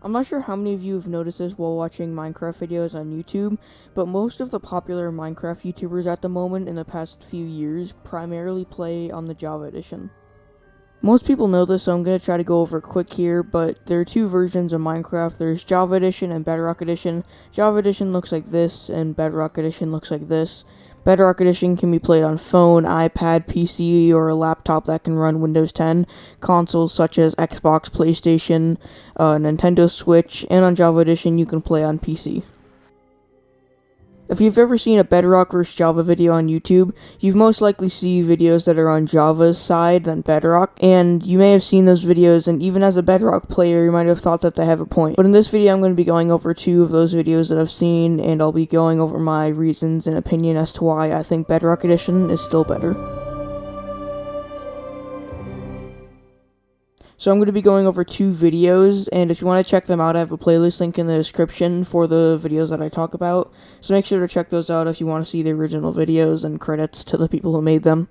I'm not sure how many of you have noticed this while watching Minecraft videos on YouTube, but most of the popular Minecraft YouTubers at the moment in the past few years primarily play on the Java Edition. Most people know this, so I'm going to try to go over it quick here, but there are two versions of Minecraft. There's Java Edition and Bedrock Edition. Java Edition looks like this, and Bedrock Edition looks like this. Bedrock Edition can be played on phone, iPad, PC, or a laptop that can run Windows 10, consoles such as Xbox, PlayStation, Nintendo Switch, and on Java Edition you can play on PC. If you've ever seen a Bedrock vs Java video on YouTube, you've most likely seen videos that are on Java's side than Bedrock, and you may have seen those videos, and even as a Bedrock player, you might have thought that they have a point. But in this video, I'm going to be going over two of those videos that I've seen, and I'll be going over my reasons and opinion as to why I think Bedrock Edition is still better. So I'm going to be going over two videos, and if you want to check them out, I have a playlist link in the description for the videos that I talk about. So make sure to check those out if you want to see the original videos, and credits to the people who made them.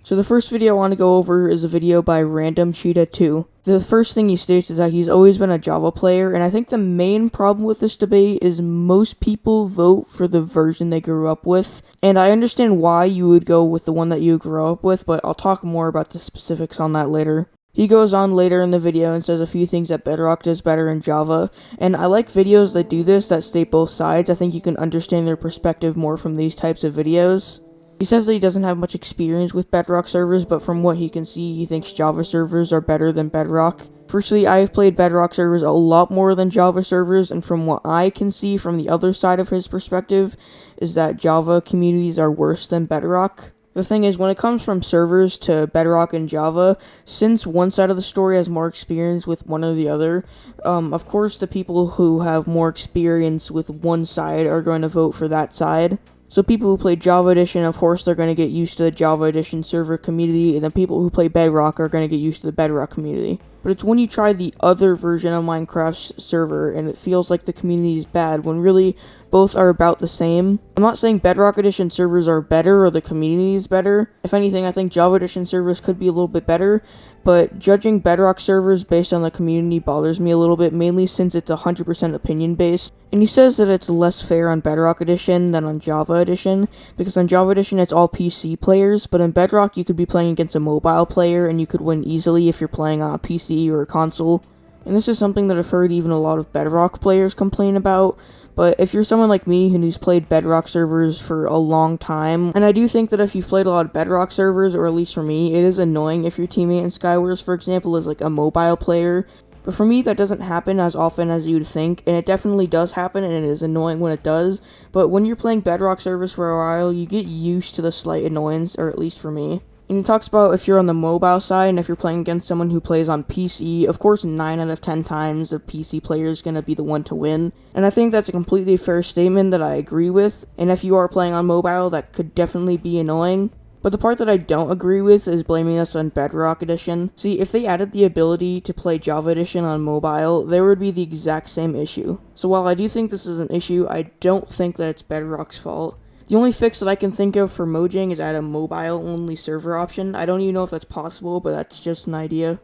So the first video I want to go over is a video by Random Cheetah 2. The first thing he states is that he's always been a Java player, and I think the main problem with this debate is most people vote for the version they grew up with. And I understand why you would go with the one that you grew up with, but I'll talk more about the specifics on that later. He goes on later in the video and says a few things that Bedrock does better in Java, and I like videos that do this, that state both sides. I think you can understand their perspective more from these types of videos. He says that he doesn't have much experience with Bedrock servers, but from what he can see, he thinks Java servers are better than Bedrock. Firstly, I have played Bedrock servers a lot more than Java servers, and from what I can see from the other side of his perspective, is that Java communities are worse than Bedrock. The thing is, when it comes from servers to Bedrock and Java, since one side of the story has more experience with one or the other, of course the people who have more experience with one side are going to vote for that side. So people who play Java Edition, of course, they're going to get used to the Java Edition server community, and the people who play Bedrock are going to get used to the Bedrock community. But it's when you try the other version of Minecraft's server, and it feels like the community is bad, when really both are about the same. I'm not saying Bedrock Edition servers are better or the community is better. If anything, I think Java Edition servers could be a little bit better, but judging Bedrock servers based on the community bothers me a little bit, mainly since it's 100% opinion based. And he says that it's less fair on Bedrock Edition than on Java Edition, because on Java Edition it's all PC players, but in Bedrock you could be playing against a mobile player and you could win easily if you're playing on a PC or a console. And this is something that I've heard even a lot of Bedrock players complain about. But if you're someone like me who's played Bedrock servers for a long time, and I do think that if you've played a lot of Bedrock servers, or at least for me, it is annoying if your teammate in Skywars, for example, is like a mobile player. But for me, that doesn't happen as often as you'd think, and it definitely does happen, and it is annoying when it does. But when you're playing Bedrock servers for a while, you get used to the slight annoyance, or at least for me. And he talks about if you're on the mobile side and if you're playing against someone who plays on PC, of course 9 out of 10 times the PC player is going to be the one to win. And I think that's a completely fair statement that I agree with. And if you are playing on mobile, that could definitely be annoying. But the part that I don't agree with is blaming us on Bedrock Edition. See, if they added the ability to play Java Edition on mobile, there would be the exact same issue. So while I do think this is an issue, I don't think that it's Bedrock's fault. The only fix that I can think of for Mojang is add a mobile-only server option. I don't even know if that's possible, but that's just an idea.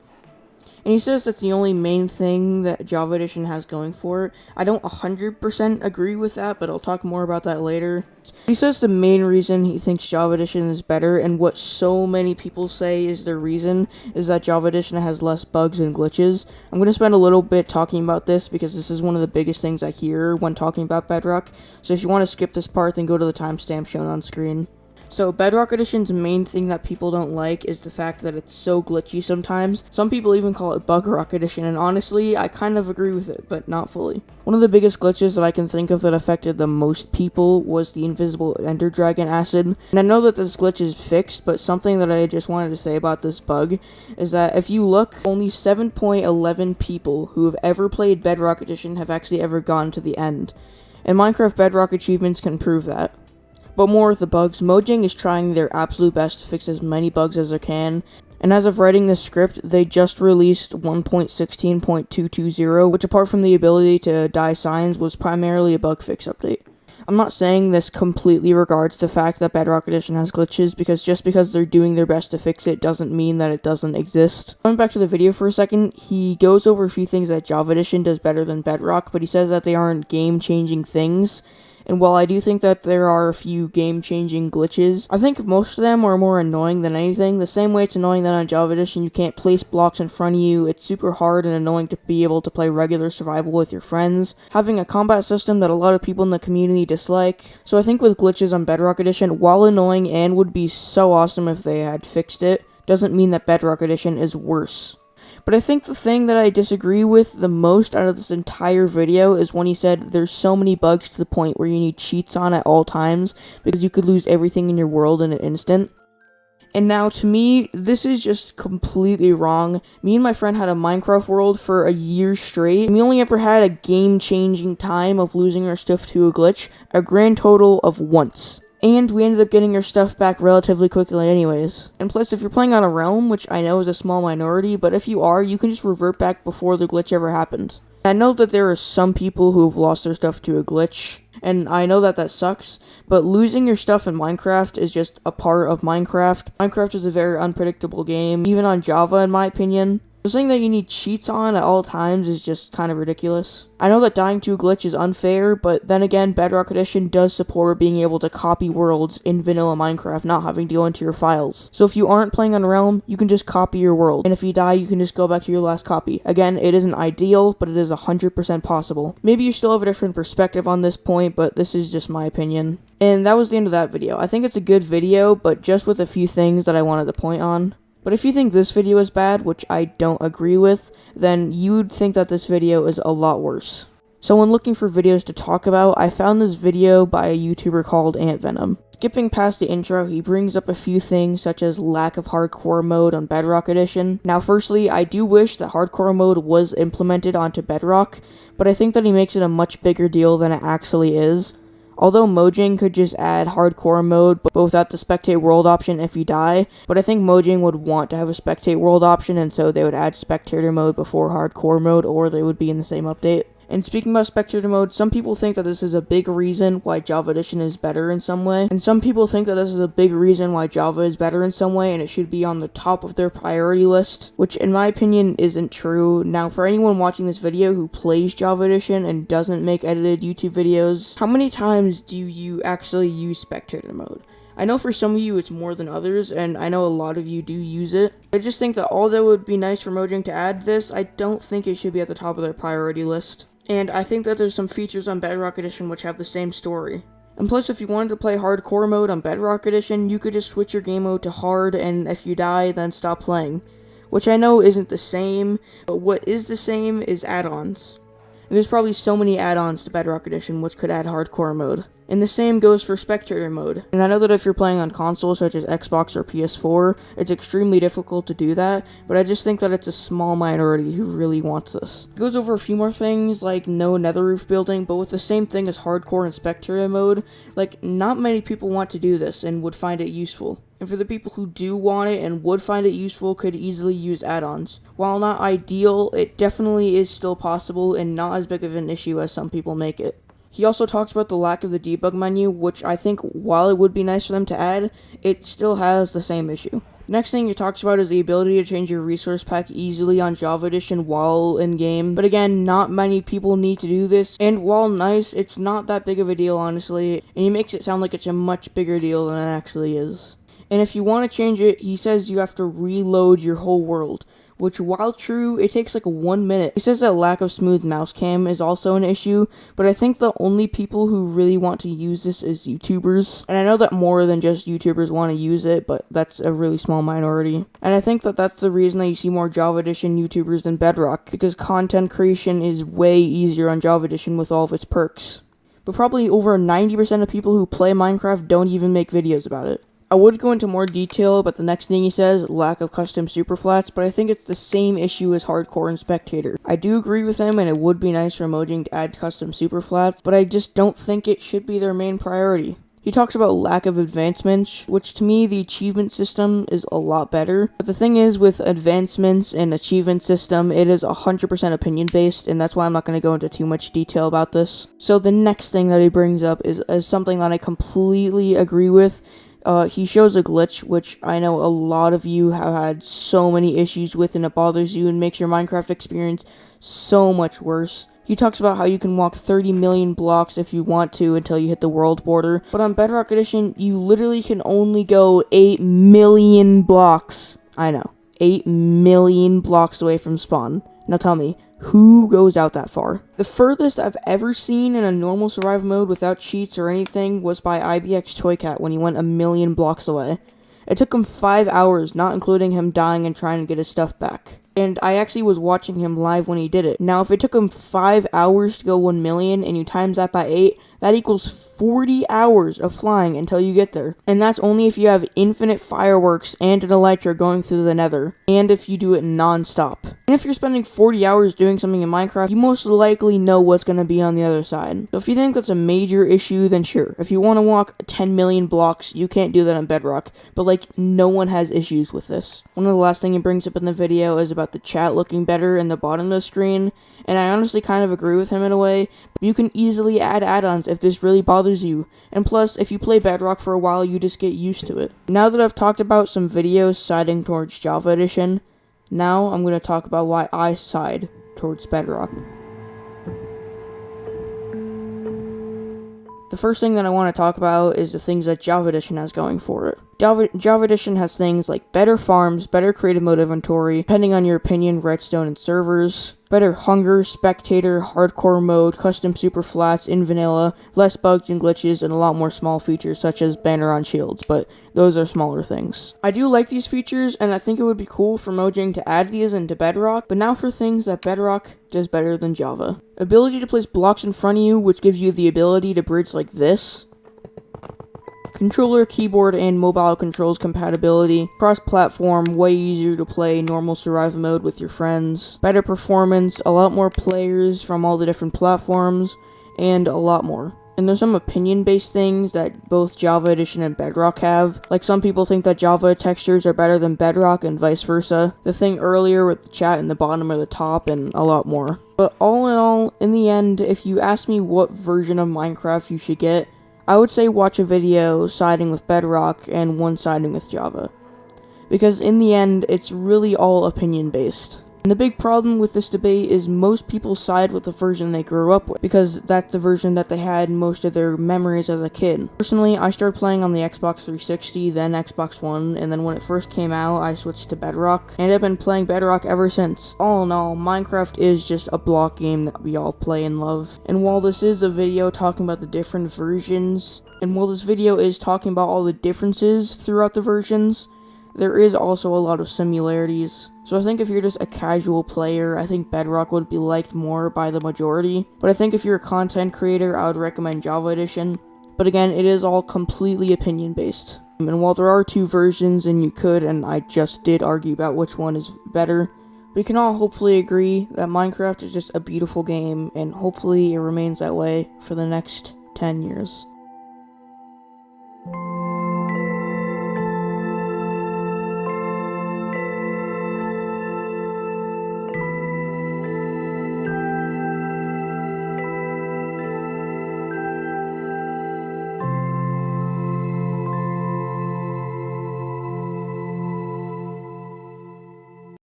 And he says that's the only main thing that Java Edition has going for it. I don't 100% agree with that, but I'll talk more about that later. He says the main reason he thinks Java Edition is better, and what so many people say is their reason, is that Java Edition has less bugs and glitches. I'm going to spend a little bit talking about this because this is one of the biggest things I hear when talking about Bedrock. So if you want to skip this part, then go to the timestamp shown on screen. So Bedrock Edition's main thing that people don't like is the fact that it's so glitchy sometimes. Some people even call it Bug Rock Edition, and honestly, I kind of agree with it, but not fully. One of the biggest glitches that I can think of that affected the most people was the invisible Ender Dragon acid. And I know that this glitch is fixed, but something that I just wanted to say about this bug is that if you look, only 7.11 people who have ever played Bedrock Edition have actually ever gone to the end. And Minecraft Bedrock achievements can prove that. But more with the bugs, Mojang is trying their absolute best to fix as many bugs as they can, and as of writing this script, they just released 1.16.220, which apart from the ability to dye signs, was primarily a bug fix update. I'm not saying this completely regards the fact that Bedrock Edition has glitches, because just because they're doing their best to fix it doesn't mean that it doesn't exist. Going back to the video for a second, he goes over a few things that Java Edition does better than Bedrock, but he says that they aren't game-changing things. And while I do think that there are a few game-changing glitches, I think most of them are more annoying than anything. The same way it's annoying that on Java Edition you can't place blocks in front of you, it's super hard and annoying to be able to play regular survival with your friends, having a combat system that a lot of people in the community dislike. So I think with glitches on Bedrock Edition, while annoying and would be so awesome if they had fixed it, doesn't mean that Bedrock Edition is worse. But I think the thing that I disagree with the most out of this entire video is when he said there's so many bugs to the point where you need cheats on at all times because you could lose everything in your world in an instant. And now, to me, this is just completely wrong. Me and my friend had a Minecraft world for a year straight, and we only ever had a game-changing time of losing our stuff to a glitch, a grand total of once. And we ended up getting our stuff back relatively quickly anyways. And plus, if you're playing on a realm, which I know is a small minority, but if you are, you can just revert back before the glitch ever happened. I know that there are some people who have lost their stuff to a glitch, and I know that that sucks, but losing your stuff in Minecraft is just a part of Minecraft. Minecraft is a very unpredictable game, even on Java in my opinion. So saying that you need cheats on at all times is just kind of ridiculous. I know that dying to a glitch is unfair, but then again, Bedrock Edition does support being able to copy worlds in vanilla Minecraft, not having to go into your files. So if you aren't playing on Realm, you can just copy your world, and if you die, you can just go back to your last copy. Again, it isn't ideal, but it is 100% possible. Maybe you still have a different perspective on this point, but this is just my opinion. And that was the end of that video. I think it's a good video, but just with a few things that I wanted to point on. But if you think this video is bad, which I don't agree with, then you'd think that this video is a lot worse. So when looking for videos to talk about, I found this video by a YouTuber called AntVenom. Skipping past the intro, he brings up a few things such as lack of hardcore mode on Bedrock Edition. Now firstly, I do wish that hardcore mode was implemented onto Bedrock, but I think that he makes it a much bigger deal than it actually is. Although Mojang could just add hardcore mode, but without the spectate world option if you die, but I think Mojang would want to have a spectate world option, and so they would add spectator mode before hardcore mode, or they would be in the same update. And speaking about spectator mode, some people think that this is a big reason why Java Edition is better in some way, and some people think that this is a big reason why Java is better in some way, and it should be on the top of their priority list, which in my opinion isn't true. Now, for anyone watching this video who plays Java Edition and doesn't make edited YouTube videos, how many times do you actually use spectator mode? I know for some of you it's more than others, and I know a lot of you do use it. I just think that although it would be nice for Mojang to add this, I don't think it should be at the top of their priority list. And I think that there's some features on Bedrock Edition which have the same story. And plus, if you wanted to play hardcore mode on Bedrock Edition, you could just switch your game mode to hard, and if you die, then stop playing. Which I know isn't the same, but what is the same is add-ons. And there's probably so many add-ons to Bedrock Edition which could add hardcore mode. And the same goes for spectator mode. And I know that if you're playing on consoles such as Xbox or PS4, it's extremely difficult to do that, but I just think that it's a small minority who really wants this. It goes over a few more things, like no nether roof building, but with the same thing as hardcore and spectator mode, like not many people want to do this and would find it useful. And for the people who do want it and would find it useful, could easily use add-ons. While not ideal, it definitely is still possible and not as big of an issue as some people make it. He also talks about the lack of the debug menu, which I think, while it would be nice for them to add, it still has the same issue. Next thing he talks about is the ability to change your resource pack easily on Java Edition while in-game. But again, not many people need to do this, and while nice, it's not that big of a deal, honestly, and he makes it sound like it's a much bigger deal than it actually is. And if you want to change it, he says you have to reload your whole world, which, while true, it takes like 1 minute. He says that lack of smooth mouse cam is also an issue, but I think the only people who really want to use this is YouTubers. And I know that more than just YouTubers want to use it, but that's a really small minority. And I think that that's the reason that you see more Java Edition YouTubers than Bedrock, because content creation is way easier on Java Edition with all of its perks. But probably over 90% of people who play Minecraft don't even make videos about it. I would go into more detail about the next thing he says, lack of custom superflats, but I think it's the same issue as hardcore and spectator. I do agree with him, and it would be nice for Mojang to add custom superflats, but I just don't think it should be their main priority. He talks about lack of advancements, which to me, the achievement system is a lot better. But the thing is, with advancements and achievement system, it is 100% opinion based, and that's why I'm not going to go into too much detail about this. So the next thing that he brings up is something that I completely agree with. He shows a glitch, which I know a lot of you have had so many issues with, and it bothers you and makes your Minecraft experience so much worse. He talks about how you can walk 30 million blocks if you want to until you hit the world border, but on Bedrock Edition, you literally can only go 8 million blocks. I know, 8 million blocks away from spawn. Now tell me, who goes out that far? The furthest I've ever seen in a normal survival mode without cheats or anything was by IBX Toycat when he went 1 million blocks away. It took him 5 hours, not including him dying and trying to get his stuff back. And I actually was watching him live when he did it. Now, if it took him 5 hours to go 1 million and you times that by 8, that equals 40 hours of flying until you get there. And that's only if you have infinite fireworks and an elytra going through the nether. And if you do it non-stop. And if you're spending 40 hours doing something in Minecraft, you most likely know what's going to be on the other side. So if you think that's a major issue, then sure. If you want to walk 10 million blocks, you can't do that on Bedrock. But like, no one has issues with this. One of the last things he brings up in the video is about the chat looking better in the bottom of the screen. And I honestly kind of agree with him in a way. You can easily add add-ons if this really bothers you. And plus, if you play Bedrock for a while, you just get used to it. Now that I've talked about some videos siding towards Java Edition, now I'm going to talk about why I side towards Bedrock. The first thing that I want to talk about is the things that Java Edition has going for it. Java Edition has things like better farms, better creative mode inventory, depending on your opinion, redstone and servers, better hunger, spectator, hardcore mode, custom super flats in vanilla, less bugs and glitches, and a lot more small features such as banner on shields, but those are smaller things. I do like these features, and I think it would be cool for Mojang to add these into Bedrock, but now for things that Bedrock does better than Java. Ability to place blocks in front of you, which gives you the ability to bridge like this. Controller, keyboard, and mobile controls compatibility. Cross-platform, way easier to play normal survival mode with your friends. Better performance, a lot more players from all the different platforms, and a lot more. And there's some opinion-based things that both Java Edition and Bedrock have. Like, some people think that Java textures are better than Bedrock and vice versa. The thing earlier with the chat in the bottom or the top, and a lot more. But all in all, in the end, if you ask me what version of Minecraft you should get, I would say watch a video siding with Bedrock and one siding with Java. Because in the end, it's really all opinion-based. And the big problem with this debate is most people side with the version they grew up with, because that's the version that they had most of their memories as a kid. Personally, I started playing on the Xbox 360, then Xbox One, and then when it first came out, I switched to Bedrock, and I've been playing Bedrock ever since. All in all, Minecraft is just a block game that we all play and love. And while this is a video talking about the different versions, and while this video is talking about all the differences throughout the versions, there is also a lot of similarities. So I think if you're just a casual player, I think Bedrock would be liked more by the majority. But I think if you're a content creator, I would recommend Java Edition. But again, it is all completely opinion based. And while there are two versions, and you could, and I just did argue about which one is better, we can all hopefully agree that Minecraft is just a beautiful game, and hopefully it remains that way for the next 10 years.